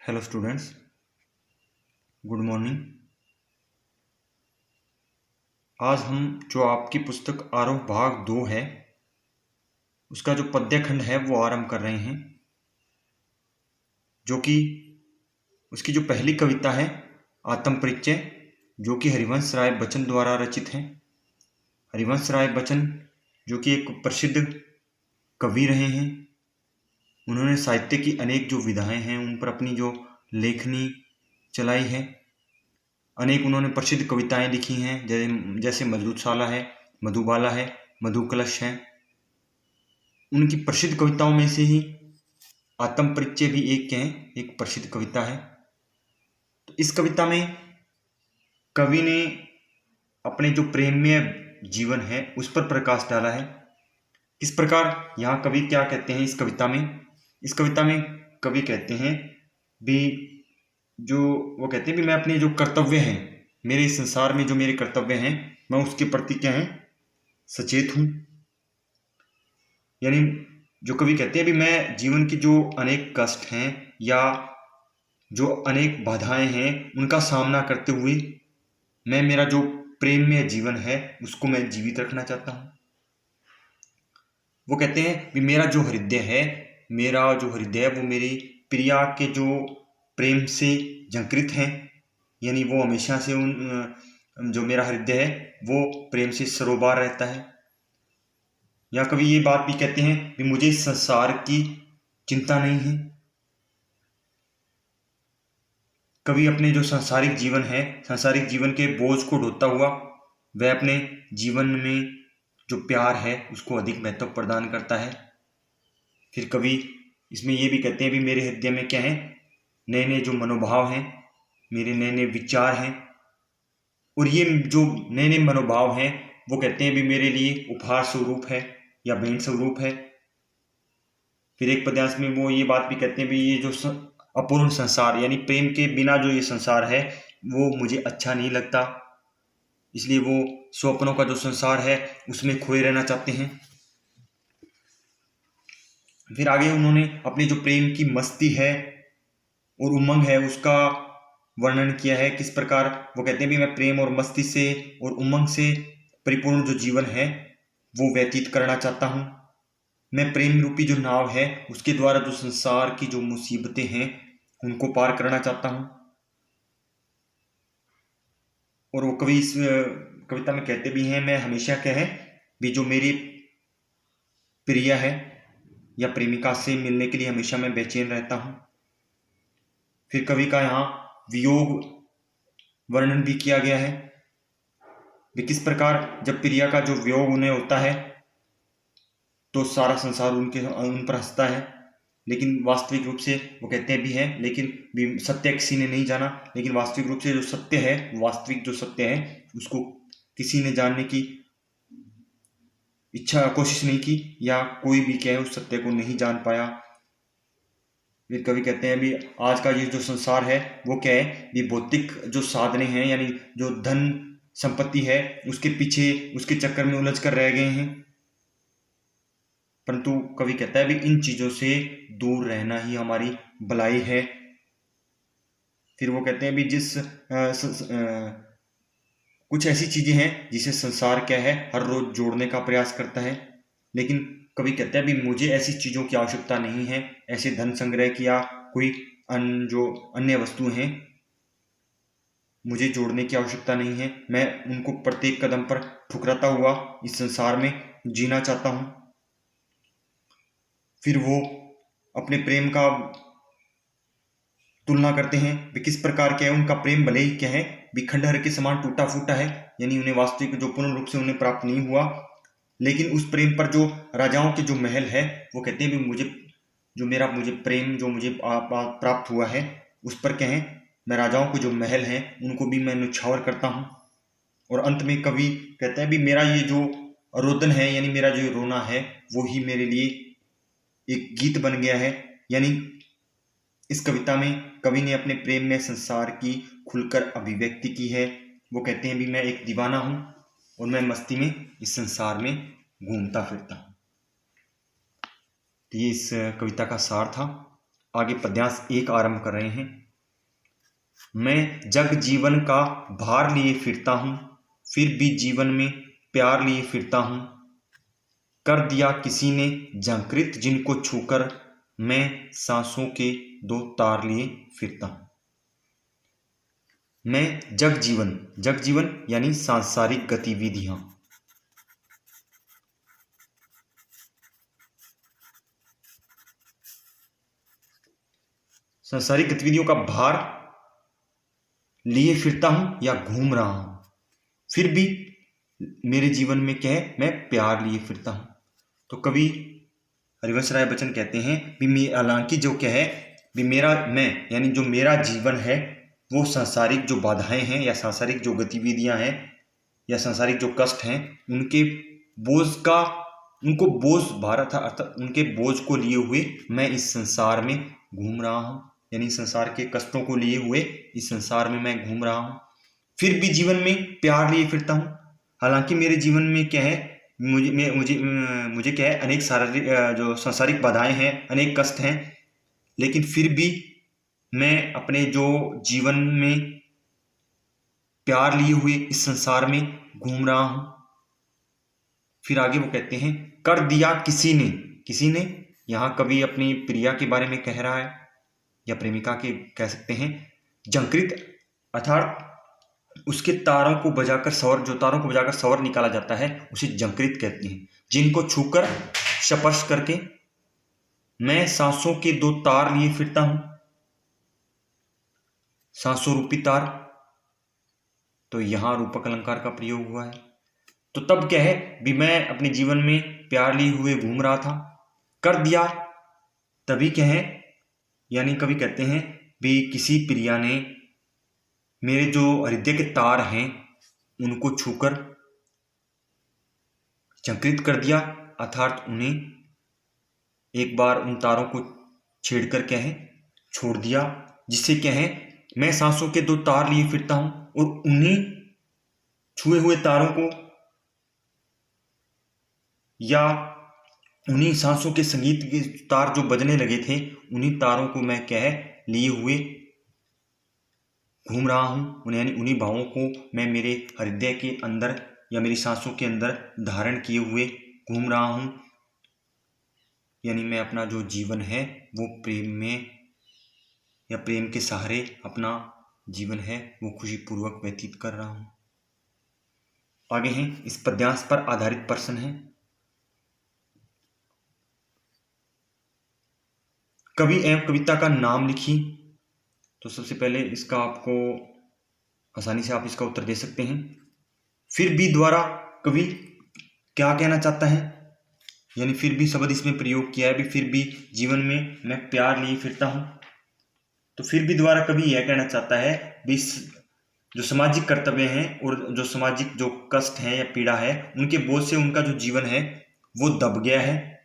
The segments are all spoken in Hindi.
Hello students, good morning. आज हम जो आपकी पुस्तक आरोह भाग 2 है उसका जो पद्य खंड है वो आरंभ कर रहे हैं, जो कि उसकी जो पहली कविता है आत्म परिचय, जो कि हरिवंश राय बच्चन द्वारा रचित है। हरिवंश राय बच्चन जो कि एक प्रसिद्ध कवि रहे हैं, उन्होंने साहित्य की अनेक जो विधाएं हैं उन पर अपनी जो लेखनी चलाई है। अनेक उन्होंने प्रसिद्ध कविताएं लिखी हैं, जैसे मधुशाला है, मधुबाला है, मधुकलश है। उनकी प्रसिद्ध कविताओं में से ही आत्म परिचय भी एक प्रसिद्ध कविता है। तो इस कविता में कवि ने अपने जो प्रेममय जीवन है उस पर प्रकाश डाला है। किस प्रकार यहाँ कवि क्या कहते हैं इस कविता में कवि कहते हैं भी, जो वो कहते हैं भी मैं अपने जो कर्तव्य हैं, मेरे इस संसार में जो मेरे कर्तव्य हैं, मैं उसके प्रति क्या है सचेत हूँ। यानी जो कवि कहते हैं भी मैं जीवन की जो अनेक कष्ट हैं या जो अनेक बाधाएं हैं उनका सामना करते हुए मैं मेरा जो प्रेममय जीवन है उसको मैं जीवित रखना चाहता हूँ। वो कहते हैं भी मेरा जो हृदय है वो मेरी प्रिया के जो प्रेम से झंकृत है, यानी वो हमेशा से जो मेरा हृदय है वो प्रेम से सरोबार रहता है। या कभी ये बात भी कहते हैं कि मुझे इस संसार की चिंता नहीं है। कभी अपने जो सांसारिक जीवन के बोझ को ढोता हुआ वह अपने जीवन में जो प्यार है उसको अधिक महत्व प्रदान करता है। फिर कभी इसमें ये भी कहते हैं भी मेरे हृदय में क्या है, नए नए जो मनोभाव हैं, मेरे नए नए विचार हैं, और ये जो नए नए मनोभाव हैं वो कहते हैं भी मेरे लिए उपहार स्वरूप है या भेंट स्वरूप है। फिर एक पद्यांश में वो ये बात भी कहते हैं भी ये जो अपूर्ण संसार, यानी प्रेम के बिना जो ये संसार है वो मुझे अच्छा नहीं लगता, इसलिए वो स्वप्नों का जो संसार है उसमें खोए रहना चाहते हैं। फिर आगे उन्होंने अपने जो प्रेम की मस्ती है और उमंग है उसका वर्णन किया है। किस प्रकार वो कहते हैं भी मैं प्रेम और मस्ती से और उमंग से परिपूर्ण जो जीवन है वो व्यतीत करना चाहता हूँ। मैं प्रेम रूपी जो नाव है उसके द्वारा जो संसार की जो मुसीबतें हैं उनको पार करना चाहता हूँ। और वो कवि इस कविता में कहते भी हैं मैं हमेशा क्या है भी जो मेरी प्रिया है या प्रेमिका से मिलने के लिए हमेशा मैं बेचैन रहता हूँ। फिर कवि का यहाँ वियोग वर्णन भी किया गया है भी किस प्रकार जब प्रिया का जो वियोग उन्हें होता है तो सारा संसार उन पर हंसता है, लेकिन वास्तविक रूप से वो कहते भी हैं, लेकिन भी सत्य किसी ने नहीं जाना, लेकिन वास्तविक रूप से जो सत्य है, वास्तविक जो सत्य है उसको किसी ने जानने की कोशिश नहीं की, या कोई भी क्या है उस सत्य को नहीं जान पाया। फिर कवि कहते हैं भी आज का ये जो संसार है वो क्या है भी भौतिक जो साधने हैं, यानी जो धन संपत्ति है उसके पीछे उसके चक्कर में उलझ कर रह गए हैं, परंतु कवि कहता है भी इन चीजों से दूर रहना ही हमारी भलाई है। फिर वो कहते हैं भी कुछ ऐसी चीजें हैं जिसे संसार क्या है हर रोज जोड़ने का प्रयास करता है, लेकिन कवि कहते हैं भी मुझे ऐसी चीजों की आवश्यकता नहीं है, ऐसे धन संग्रह की या कोई जो अन्य वस्तु हैं मुझे जोड़ने की आवश्यकता नहीं है। मैं उनको प्रत्येक कदम पर ठुकराता हुआ इस संसार में जीना चाहता हूं। फिर वो अपने प्रेम का तुलना करते हैं भी किस प्रकार क्या है उनका प्रेम भले ही क्या है भी खंडहर के समान टूटा फूटा है, यानी उन्हें वास्तविक जो पूर्ण रूप से उन्हें प्राप्त नहीं हुआ, लेकिन उस प्रेम पर जो राजाओं के जो महल है वो कहते हैं भी मुझे प्रेम जो मुझे प्राप्त हुआ है उस पर क्या है मैं राजाओं के जो महल हैं उनको भी मैं न्यौछावर करता हूँ। और अंत में कवि कहता है भी मेरा ये जो रोदन है, यानी मेरा जो रोना है वो ही मेरे लिए एक गीत बन गया है। यानी इस कविता में कवि ने अपने प्रेम में संसार की खुलकर अभिव्यक्ति की है। वो कहते हैं भी मैं एक दीवाना हूं और मैं मस्ती में इस संसार में घूमता फिरता हूं। तो ये इस कविता का सार था। आगे पद्यांश 1 आरंभ कर रहे हैं। मैं जग जीवन का भार लिए फिरता हूँ, फिर भी जीवन में प्यार लिए फिरता हूँ। कर दिया किसी ने झंकृत जिनको छूकर, मैं सांसों के 2 तार लिए फिरता हूँ। मैं जग जीवन यानी सांसारिक गतिविधियां, सांसारिक गतिविधियों का भार लिए फिरता हूं या घूम रहा हूं, फिर भी मेरे जीवन में क्या है, मैं प्यार लिए फिरता हूं। तो कवि हरिवंश राय बच्चन कहते हैं भी हालांकि जो क्या है भी मेरा मैं यानी जो मेरा जीवन है वो सांसारिक जो बाधाएं हैं या सांसारिक जो गतिविधियां हैं या सांसारिक जो कष्ट हैं उनको बोझ भारा था, अर्थात उनके बोझ को लिए हुए मैं इस संसार में घूम रहा हूं, यानी संसार के कष्टों को लिए हुए इस संसार में मैं घूम रहा हूं, फिर भी जीवन में प्यार लिए फिरता हूं। हालांकि मेरे जीवन में क्या है, मुझे क्या है, अनेक शारीरिक जो सांसारिक बाधाएं हैं, अनेक कष्ट हैं, लेकिन फिर भी मैं अपने जो जीवन में प्यार लिए हुए इस संसार में घूम रहा हूं। फिर आगे वो कहते हैं कर दिया किसी ने, यहां कवि अपनी प्रिया के बारे में कह रहा है या प्रेमिका के कह सकते हैं। झंकृत अर्थात उसके तारों को बजाकर स्वर निकाला जाता है उसे झंकृत कहते हैं। जिनको छूकर स्पर्श करके मैं सांसों के 2 तार लिए फिरता हूं, सांसों रूपी तार, तो यहां रूपक अलंकार का प्रयोग हुआ है। तो तब क्या है भी मैं अपने जीवन में प्यार लिए हुए घूम रहा था, कर दिया तभी क्या है, यानी कवि कहते हैं भी किसी प्रिया ने मेरे जो हृदय के तार हैं उनको छूकर झंकृत कर दिया, अर्थात उन्हें एक बार उन तारों को छेड़कर क्या है छोड़ दिया, जिससे क्या है मैं सांसों के 2 तार लिए फिरता हूं और उन्हीं छुए हुए तारों को या उन्हीं सांसों के संगीत के तार जो बजने लगे थे उन्हीं तारों को मैं क्या है लिए हुए घूम रहा हूं, यानी उन्हीं भावों को मैं मेरे हृदय के अंदर या मेरी सांसों के अंदर धारण किए हुए घूम रहा हूं, यानी मैं अपना जो जीवन है वो प्रेम में या प्रेम के सहारे अपना जीवन है वो खुशीपूर्वक व्यतीत कर रहा हूं। आगे हैं इस पद्यांश पर आधारित प्रश्न है। कवि एवं कविता का नाम लिखी। तो सबसे पहले इसका आपको आसानी से आप इसका उत्तर दे सकते हैं। फिर भी द्वारा कवि क्या कहना चाहता है, यानी फिर भी शब्द इसमें प्रयोग किया है भी फिर भी जीवन में मैं प्यार लिए फिरता हूं। तो फिर भी द्वारा कवि यह कहना चाहता है भी जो सामाजिक कर्तव्य हैं और जो सामाजिक जो कष्ट हैं या पीड़ा है उनके बोझ से उनका जो जीवन है वो दब गया है,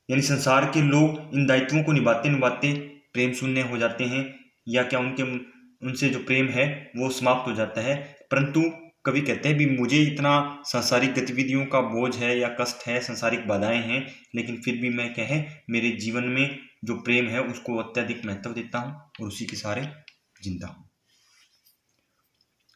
यानी संसार के लोग इन दायित्वों को निभाते निभाते प्रेम शून्य हो जाते हैं या क्या उनसे जो प्रेम है वो समाप्त हो जाता है। परंतु कवि कहते हैं भी मुझे इतना सांसारिक गतिविधियों का बोझ है या कष्ट है, सांसारिक बाधाएं हैं, लेकिन फिर भी मैं क्या है मेरे जीवन में जो प्रेम है उसको अत्यधिक महत्व देता हूं और उसी के सहारे जिंदा हूं।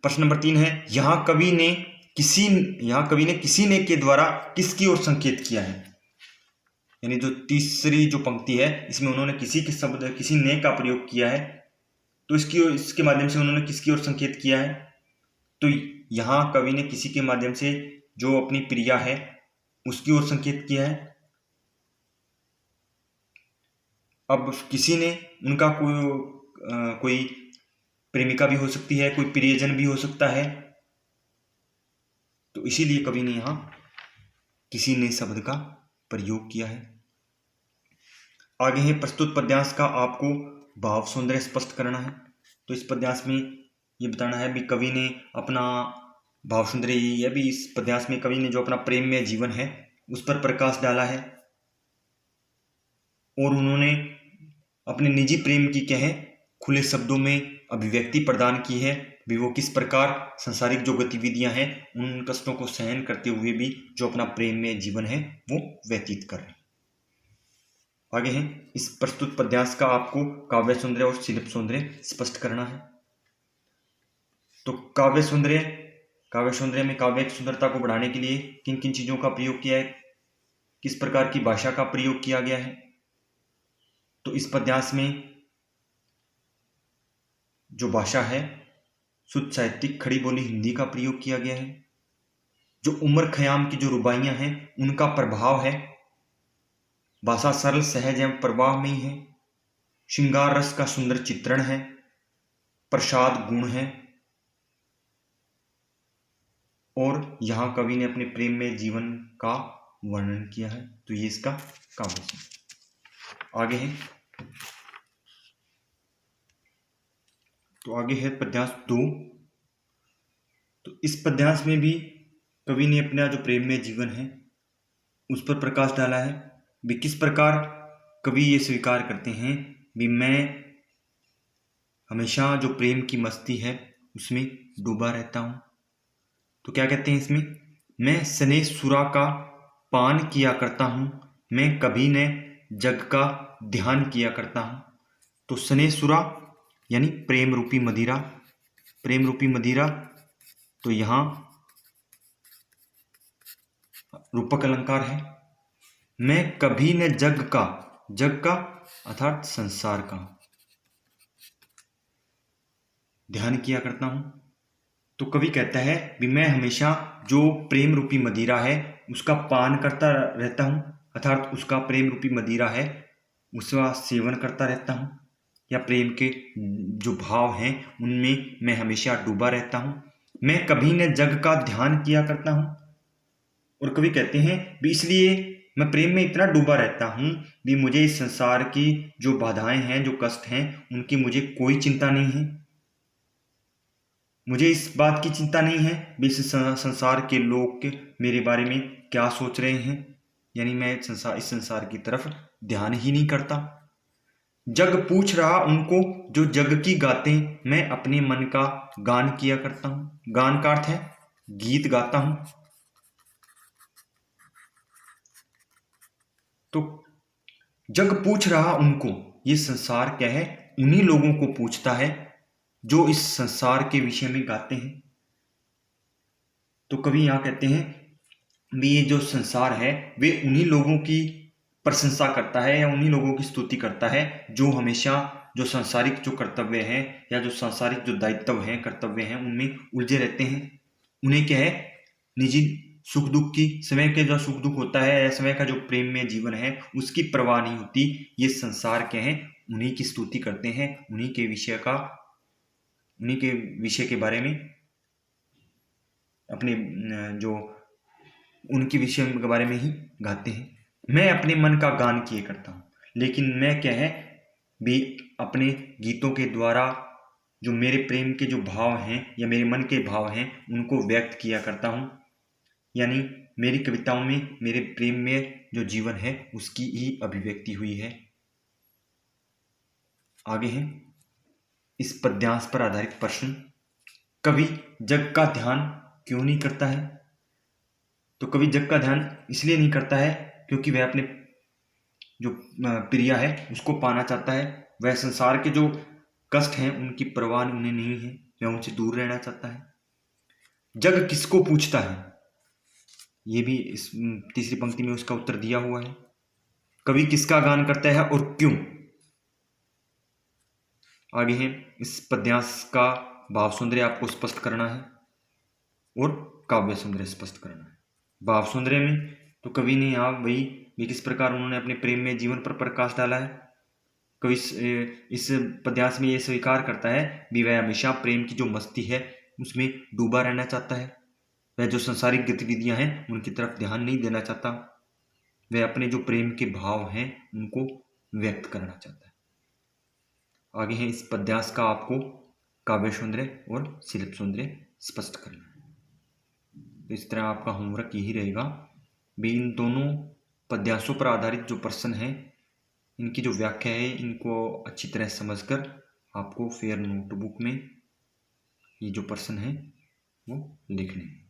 प्रश्न नंबर 3 है यहाँ कवि ने किसी ने के द्वारा किसकी ओर संकेत किया है, यानी जो तीसरी जो पंक्ति है इसमें उन्होंने किसी ने का प्रयोग किया है, तो इसके माध्यम से उन्होंने किसकी ओर संकेत किया है। तो यहाँ कवि ने किसी के माध्यम से जो अपनी प्रिया है उसकी ओर संकेत किया है। अब किसी ने उनका कोई प्रेमिका भी हो सकती है, कोई प्रियजन भी हो सकता है, तो इसीलिए कवि ने यहां किसी ने शब्द का प्रयोग किया है। आगे है प्रस्तुत पद्यांश का आपको भाव सौंदर्य स्पष्ट करना है। तो इस पद्यांश में ये बताना है भी कवि ने अपना भाव सौंदर्य यही है भी इस पद्यांश में कवि ने जो अपना प्रेम में जीवन है उस पर प्रकाश डाला है और उन्होंने अपने निजी प्रेम की क्या है खुले शब्दों में अभिव्यक्ति प्रदान की है भी वो किस प्रकार सांसारिक जो गतिविधियां हैं उन कष्टों को सहन करते हुए भी जो अपना प्रेम में जीवन है वो व्यतीत कर रहे हैं। आगे है, इस प्रस्तुत पद्यांश का आपको काव्य सौंदर्य और शिल्प सौंदर्य स्पष्ट करना है। तो काव्य सौंदर्य में काव्य की सुंदरता को बढ़ाने के लिए किन किन चीजों का प्रयोग किया है, किस प्रकार की भाषा का प्रयोग किया गया है। तो इस पद्यांश में जो भाषा है शुद्ध साहित्यिक खड़ी बोली हिंदी का प्रयोग किया गया है। जो उमर खयाम की जो रुबाइयां हैं उनका प्रभाव है। भाषा सरल सहज एवं प्रवाह में ही है। श्रृंगार रस का सुंदर चित्रण है। प्रसाद गुण है। और यहां कवि ने अपने प्रेम में जीवन का वर्णन किया है। तो ये इसका काव्य है। आगे है, तो आगे है पद्यांश 2। तो इस पद्यांश में भी कवि ने अपना जो प्रेम में जीवन है उस पर प्रकाश डाला है। भी किस प्रकार कवि ये स्वीकार करते हैं भी मैं हमेशा जो प्रेम की मस्ती है उसमें डूबा रहता हूं। तो क्या कहते हैं इसमें, मैं स्नेह सुरा का पान किया करता हूं, मैं कभी न जग का ध्यान किया करता हूं। तो स्नेह सुरा यानी प्रेम रूपी मदिरा, प्रेम रूपी मदिरा। तो यहां रूपक अलंकार है। मैं कभी न जग का अर्थात संसार का ध्यान किया करता हूं। तो कवि कहता है कि मैं हमेशा जो प्रेम रूपी मदिरा है उसका पान करता रहता हूं, अर्थात उसका प्रेम रूपी मदिरा है उसका सेवन करता रहता हूं, या प्रेम के जो भाव हैं उनमें मैं हमेशा डूबा रहता हूं। मैं कभी न जग का ध्यान किया करता हूं। और कवि कहते हैं भी इसलिए मैं प्रेम में इतना डूबा रहता हूं भी मुझे इस संसार की जो बाधाएं हैं, जो कष्ट हैं, उनकी मुझे कोई चिंता नहीं है। मुझे इस बात की चिंता नहीं है भी इस संसार के लोग मेरे बारे में क्या सोच रहे हैं, यानी मैं इस संसार की तरफ ध्यान ही नहीं करता। जग पूछ रहा उनको जो जग की गाते, मैं अपने मन का गान किया करता हूं। गान का अर्थ है गीत गाता हूं। तो जग पूछ रहा उनको, ये संसार क्या है, उन्हीं लोगों को पूछता है जो इस संसार के विषय में गाते हैं। तो कवि यहां कहते हैं भी ये जो संसार है वे उन्हीं लोगों की प्रशंसा करता है या उन्हीं लोगों की स्तुति करता है जो हमेशा जो सांसारिक जो कर्तव्य हैं या जो सांसारिक जो दायित्व हैं, कर्तव्य हैं, उनमें उलझे रहते हैं। उन्हें क्या है, निजी सुख दुख की, समय के जो सुख दुख होता है या समय का जो प्रेम में जीवन है उसकी परवाह नहीं होती। ये संसार क्या है, उन्हीं की स्तुति करते हैं, उन्हीं के विषय के बारे में अपने जो उनके विषय के बारे में ही गाते हैं। मैं अपने मन का गान किए करता हूं, लेकिन मैं क्या है भी अपने गीतों के द्वारा जो मेरे प्रेम के जो भाव हैं या मेरे मन के भाव हैं उनको व्यक्त किया करता हूं। यानी मेरी कविताओं में मेरे प्रेम में जो जीवन है उसकी ही अभिव्यक्ति हुई है। आगे है, इस पद्यांश पर आधारित प्रश्न, कवि जग का ध्यान क्यों नहीं करता है। तो कवि जग का ध्यान इसलिए नहीं करता है क्योंकि वह अपने जो प्रिया है उसको पाना चाहता है। वह संसार के जो कष्ट हैं उनकी परवाह उन्हें नहीं है, वह उनसे दूर रहना चाहता है। जग किसको पूछता है, ये भी इस तीसरी पंक्ति में उसका उत्तर दिया हुआ है। कवि किसका गान करता है और क्यों। आगे है, इस पद्यांश का भाव सौंदर्य आपको स्पष्ट करना है और काव्य सौंदर्य स्पष्ट करना है। भाव सौंदर्य में तो कवि ने यहाँ वही किस प्रकार उन्होंने अपने प्रेम में जीवन पर प्रकाश डाला है। कवि इस पद्यांश में यह स्वीकार करता है कि वह हमेशा प्रेम की जो मस्ती है उसमें डूबा रहना चाहता है। वह जो सांसारिक गतिविधियां हैं उनकी तरफ ध्यान नहीं देना चाहता। वह अपने जो प्रेम के भाव हैं उनको व्यक्त करना चाहता है। आगे है, इस पद्यांश का आपको काव्य सौंदर्य और शिल्प सौंदर्य स्पष्ट करना है। तो इस तरह आपका होमवर्क यही रहेगा भी इन दोनों पद्यांशों पर आधारित जो प्रश्न हैं इनकी जो व्याख्या है इनको अच्छी तरह समझकर आपको फेयर नोटबुक में ये जो प्रश्न है वो लिखने हैं।